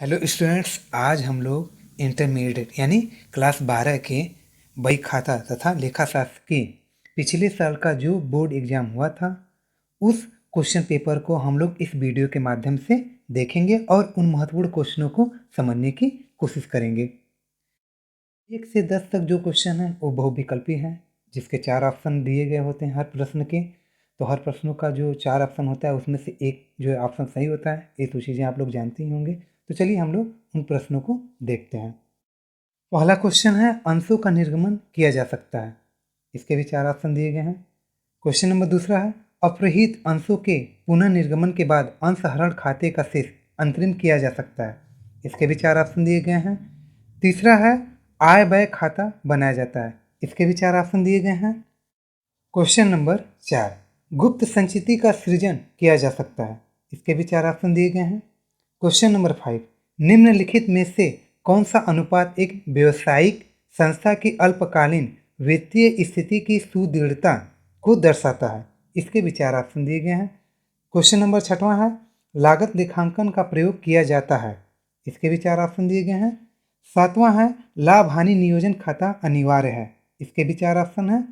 Hello students, आज हम लोग इंटरमीडिएट यानी क्लास 12 के बही खाता तथा लेखाशास्त्र के पिछले साल का जो बोर्ड एग्जाम हुआ था उस क्वेश्चन पेपर को हम लोग इस वीडियो के माध्यम से देखेंगे और उन महत्वपूर्ण क्वेश्चनों को समझने की कोशिश करेंगे। 1 से 10 तक जो क्वेश्चन है वो बहुविकल्पी है, जिसके 4 ऑप्शन दिए गए होते हैं हर प्रश्न के। तो हर प्रश्नों का जो 4 ऑप्शन होता है उसमें से एक जो ऑप्शन सही होता है। ये तो चीज़ें आप लोग जानते ही होंगे। तो चलिए हम लोग उन प्रश्नों को देखते हैं। पहला क्वेश्चन है, अंशों का निर्गमन किया जा सकता है। इसके भी 4 ऑप्शन दिए गए हैं। क्वेश्चन नंबर दूसरा है, अपरहित अंशों के पुनः निर्गमन के बाद अंशहरण खाते का शेष अंतरिम किया जा सकता है। इसके भी 4 ऑप्शन दिए गए हैं। तीसरा है, आय व्यय खाता बनाया जाता है। इसके भी 4 ऑप्शन दिए गए हैं। क्वेश्चन नंबर 4, गुप्त संचिति का सृजन किया जा सकता है। इसके भी 4 ऑप्शन दिए गए हैं। क्वेश्चन नंबर 5, निम्नलिखित में से कौन सा अनुपात एक व्यावसायिक संस्था की अल्पकालीन वित्तीय स्थिति की सुदृढ़ता को दर्शाता है। इसके भी 4 ऑप्शन दिए गए हैं। क्वेश्चन नंबर 6वां है, लागत लेखांकन का प्रयोग किया जाता है। इसके भी 4 ऑप्शन दिए गए हैं। 7वां है, लाभ हानि नियोजन खाता अनिवार्य है। इसके भी 4 ऑप्शन है।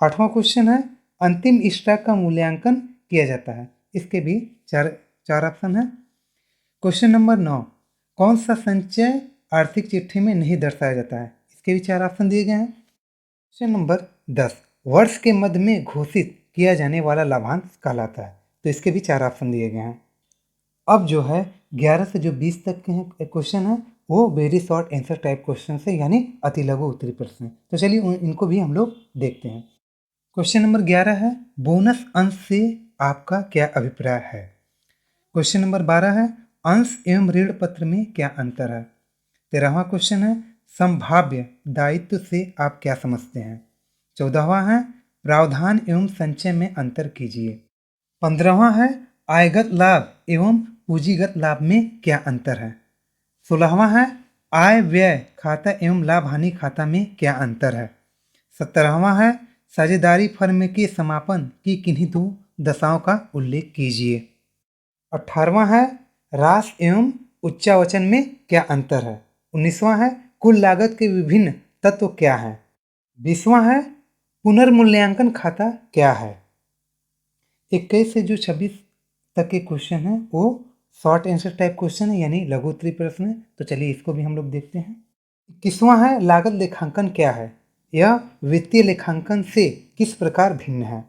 8वां क्वेश्चन है, अंतिम स्टॉक का मूल्यांकन किया जाता है। इसके भी चार ऑप्शन है। क्वेश्चन नंबर 9, कौन सा संचय आर्थिक चिट्ठी में नहीं दर्शाया जाता है। इसके भी 4 ऑप्शन दिए गए हैं। क्वेश्चन नंबर 10, वर्ष के मध्य में घोषित किया जाने वाला लाभांश कहलाता है। तो इसके भी 4 ऑप्शन दिए गए हैं। अब जो है 11 से जो 20 तक के हैं क्वेश्चन है वो very short answer type question है, यानी अति लघु उत्तरी प्रश्न। तो चलिए इनको भी हम लोग देखते हैं। क्वेश्चन नंबर 11 है, बोनस अंश से आपका क्या अभिप्राय है। क्वेश्चन नंबर 12 है, अंश एवं ऋण पत्र में क्या अंतर है। 13वां क्वेश्चन है, संभाव्य दायित्व से आप क्या समझते हैं। 14वां है, प्रावधान एवं संचय में अंतर कीजिए। 15वां है, आयगत लाभ एवं पूंजीगत लाभ में क्या अंतर है। 16वां है, आय व्यय खाता एवं लाभ हानि खाता में क्या अंतर है। 17वां है, साझेदारी फर्म के समापन की किन्हीं 2 दशाओं का उल्लेख कीजिए। 18वां है, रास एवं उच्चावचन में क्या अंतर है। 19वां है, कुल लागत के विभिन्न तत्व क्या हैं। 20वां है, पुनर्मूल्यांकन खाता क्या है। 21 से जो 26 तक के क्वेश्चन हैं वो शॉर्ट आंसर टाइप क्वेश्चन है, यानी लघु उत्तरी प्रश्न है। तो चलिए इसको भी हम लोग देखते हैं। 21वां है, लागत लेखांकन क्या है, यह वित्तीय लेखांकन से किस प्रकार भिन्न है।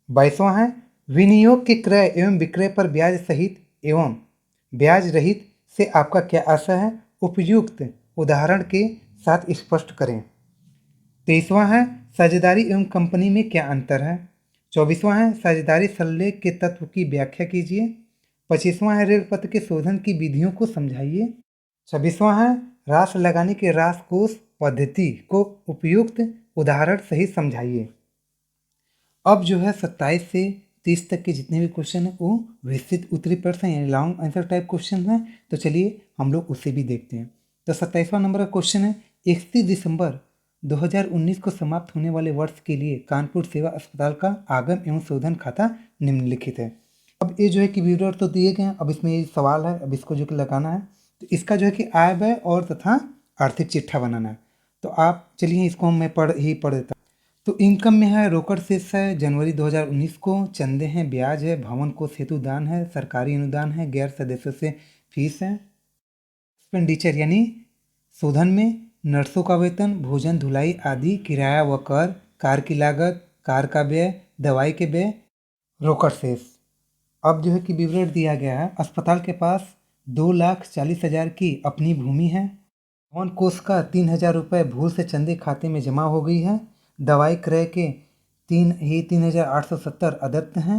22वां है, विनियोग के क्रय एवं विक्रय पर ब्याज सहित एवं ब्याज रहित से आपका क्या आशय है, उपयुक्त उदाहरण के साथ स्पष्ट करें। 23वां है, साझेदारी एवं कंपनी में क्या अंतर है। 24वां है, साझेदारी संलेख के तत्व की व्याख्या कीजिए। 25वां है, ऋण पत्र के शोधन की विधियों को समझाइए। 26वां है, राशि लगाने के रास कोष पद्धति को उपयुक्त उदाहरण सहित समझाइए। अब जो है 27 से 30 तक के जितने भी क्वेश्चन हैं वो विस्तृत उत्तरी प्रश्न यानी लॉन्ग आंसर टाइप क्वेश्चन हैं। तो चलिए हम लोग उसे भी देखते हैं। तो 27वां नंबर का क्वेश्चन है, 31 दिसंबर 2019 को समाप्त होने वाले वर्ष के लिए कानपुर सेवा अस्पताल का आगम एवं शोधन खाता निम्नलिखित है। अब ये जो है कि विवरण तो दिए गए हैं, अब इसमें ये सवाल है, अब इसको जो कि लगाना है। तो इसका जो है कि आय व्यय और तथा आर्थिक चिट्ठा बनाना है। तो आप चलिए इसको मैं पढ़ देता हूँ। तो इनकम में है, रोकड़ शेष है जनवरी 2019 को, चंदे हैं, ब्याज है, भवन को सेतु दान है, सरकारी अनुदान है, गैर सदस्यों से फीस है। एक्सपेंडिचर यानी शोधन में नर्सों का वेतन, भोजन, धुलाई आदि, किराया व कर, कार की लागत, कार का व्यय, दवाई के व्यय, रोकड़ शेष। अब जो है कि विवरण दिया गया है, अस्पताल के पास 2,40,000 की अपनी भूमि है। भवन कोष का 3,000 रुपये भूल से चंदे खाते में जमा हो गई है। दवाई क्रय के 3,870 अदत्त हैं।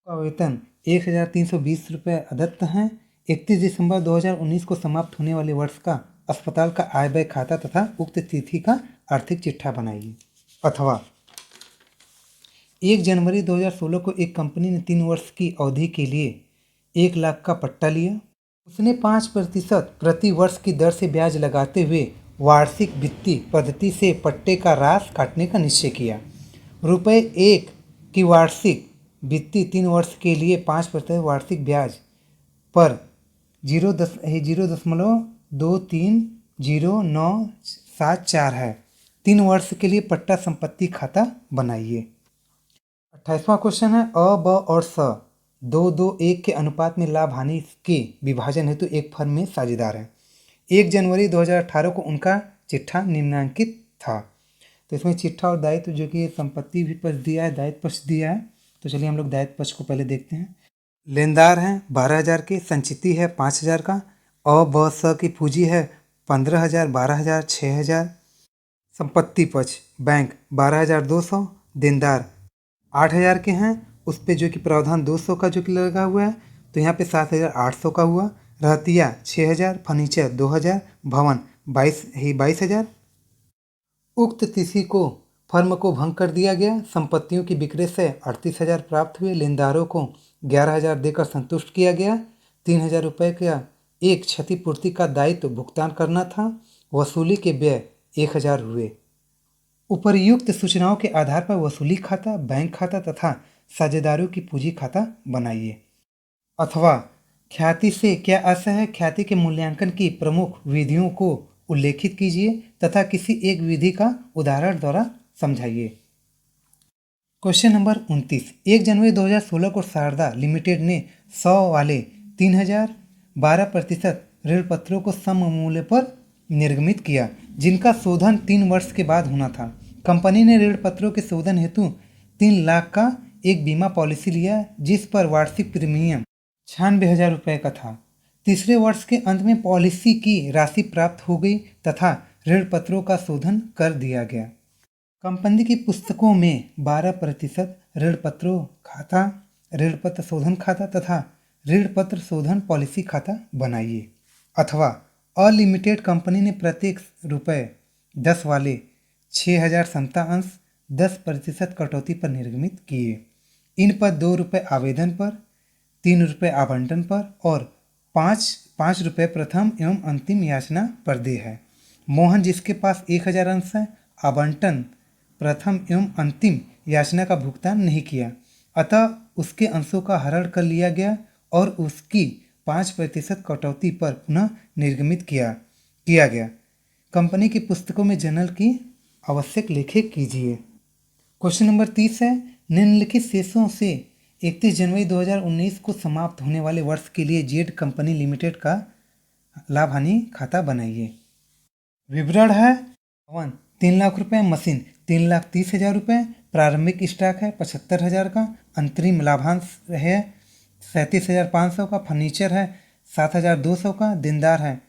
का वेतन 1,320 रुपये अदत्त हैं। 31 दिसंबर 2019 को समाप्त होने वाले वर्ष का अस्पताल का आय व्यय खाता तथा उक्त तिथि का आर्थिक चिट्ठा बनाइए। अथवा 1 जनवरी 2016 को एक कंपनी ने 3 वर्ष की अवधि के लिए 1 लाख का पट्टा लिया। उसने 5% प्रति वर्ष की दर से ब्याज लगाते हुए वार्षिक वित्तीय पद्धति से पट्टे का राशि काटने का निश्चय किया। ₹1 की वार्षिक वित्तीय 3 वर्ष के लिए 5% वार्षिक ब्याज पर 0.230974 है। 3 वर्ष के लिए पट्टा संपत्ति खाता बनाइए। 28वां क्वेश्चन है अ, ब और स 2:1 के अनुपात में लाभ हानि के विभाजन हेतु एक फर्म में साझेदार है। 1 जनवरी 2018 को उनका चिट्ठा निम्नांकित था। तो इसमें चिट्ठा और दायित्व जो कि संपत्ति भी पक्ष दिया है, दायित्व पक्ष दिया है। तो चलिए हम लोग दायित्व पक्ष को पहले देखते हैं। लेनदार हैं 12,000 के, संचिति है 5,000 का, अ ब स की पूंजी है 15,000, 12,000, 6,000। संपत्ति पक्ष बैंक 12,200, देनदार 8,000 के हैं, उस पे जो कि प्रावधान 200 का जो कि लगा हुआ है, तो यहाँ पे 7,800 का हुआ। रहतिया 6,000, फर्नीचर 2,000, भवन 22,000। उक्त तिथि को फर्म को भंग कर दिया गया। संपत्तियों की बिक्री से 38,000 प्राप्त हुए। लेनदारों को 11,000 देकर संतुष्ट किया गया। 3,000 रुपये का एक क्षतिपूर्ति का दायित्व भुगतान करना था। वसूली के व्यय 1,000 हुए। उपर्युक्त सूचनाओं के आधार पर वसूली खाता, बैंक खाता तथा साझेदारों की पूंजी खाता बनाइए। अथवा ख्याति से क्या आशय है? ख्याति के मूल्यांकन की प्रमुख विधियों को उल्लेखित कीजिए तथा किसी एक विधि का उदाहरण द्वारा समझाइए। Question number 29। 1 जनवरी 2016 को शारदा लिमिटेड ने 100 वाले 3,000 12% ऋण पत्रों को सम मूल्य पर निर्गमित किया, जिनका शोधन 3 वर्ष के बाद होना था। कंपनी ने ऋण पत्रों के शोधन हेतु 3 लाख का एक बीमा पॉलिसी लिया, जिस पर वार्षिक प्रीमियम 96,000 रुपये का था। तीसरे वर्ष के अंत में पॉलिसी की राशि प्राप्त हो गई तथा ऋण पत्रों का शोधन कर दिया गया। कंपनी की पुस्तकों में 12% ऋण पत्रों खाता, ऋण पत्र शोधन खाता तथा ऋण पत्र शोधन पॉलिसी खाता बनाइए। अथवा अलिमिटेड कंपनी ने प्रत्येक ₹10 वाले 6,000 समता अंश 10% कटौती पर निर्गमित किए। इन पर ₹2 आवेदन पर, ₹3 आवंटन पर और ₹5 प्रथम एवं अंतिम याचना पर देय है। मोहन, जिसके पास 1,000 अंश है, आवंटन प्रथम एवं अंतिम याचना का भुगतान नहीं किया, अतः उसके अंशों का हरण कर लिया गया और उसकी 5% कटौती पर पुनः निर्गमित किया गया। कंपनी की पुस्तकों में जर्नल की आवश्यक लेखें कीजिए। क्वेश्चन नंबर 30 है निम्नलिखित शेषों से 31 जनवरी 2019 को समाप्त होने वाले वर्ष के लिए जेड कंपनी लिमिटेड का लाभ हानि खाता बनाइए। विवरण है भवन 3 लाख रुपए, मशीन 3,30,000 रुपये, प्रारंभिक स्टॉक है 75,000 का, अंतरिम लाभांश है 37,500 का, फर्नीचर है 7,200 का, देनदार है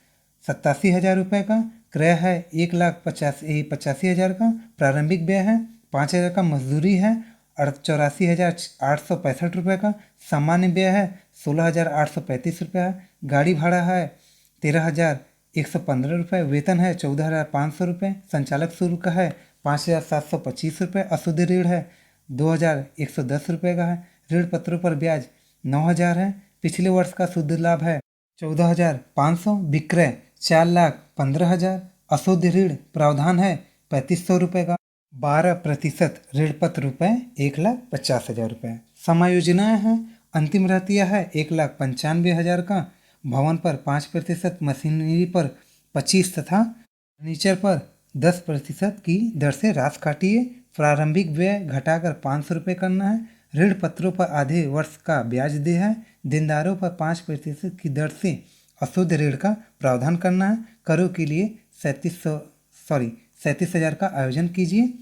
87,000 रुपये का, क्रय है 1,85,000 का, प्रारंभिक व्यय है 5,000 का, मजदूरी है 84,865 रुपये का, सामान्य व्यय है 16,835 रुपये है, गाड़ी भाड़ा है 13,115 रुपये, वेतन है 14,500 रुपये, संचालक शुल्क है 5,725 रुपये, अशुद्ध ऋण है 2,110 रुपये का है, ऋण पत्रों पर ब्याज 9,000 है, पिछले वर्ष का शुद्ध लाभ है 14,500, विक्रय 4,15,000, अशुद्ध ऋण प्रावधान है 3,500 रुपये का, 12% ऋण पत्र रुपये 1,50,000 रुपये। समायोजनाएँ हैं अंतिम रहतिया है 1,95,000 का, भवन पर 5%, मशीनरी पर 25 तथा फर्नीचर पर 10% की दर से राशि काटिए। प्रारंभिक व्यय घटाकर 500 रुपये करना है। ऋण पत्रों पर आधे वर्ष का ब्याज देय है। देनदारों पर 5% की दर से अशुद्ध ऋण का प्रावधान करना है। करों के लिए 37,000 का आयोजन कीजिए।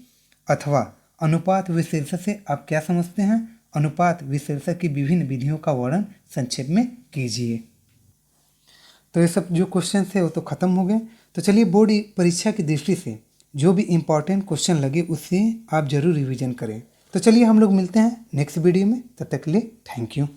अथवा अनुपात विश्लेषण से आप क्या समझते हैं? अनुपात विश्लेषण की विभिन्न विधियों का वर्णन संक्षेप में कीजिए। तो ये सब जो क्वेश्चन थे वो तो खत्म हो गए। तो चलिए बोर्ड परीक्षा की दृष्टि से जो भी इम्पोर्टेंट क्वेश्चन लगे उससे आप जरूर रिवीजन करें। तो चलिए हम लोग मिलते हैं नेक्स्ट वीडियो में, तब तक के लिए थैंक यू।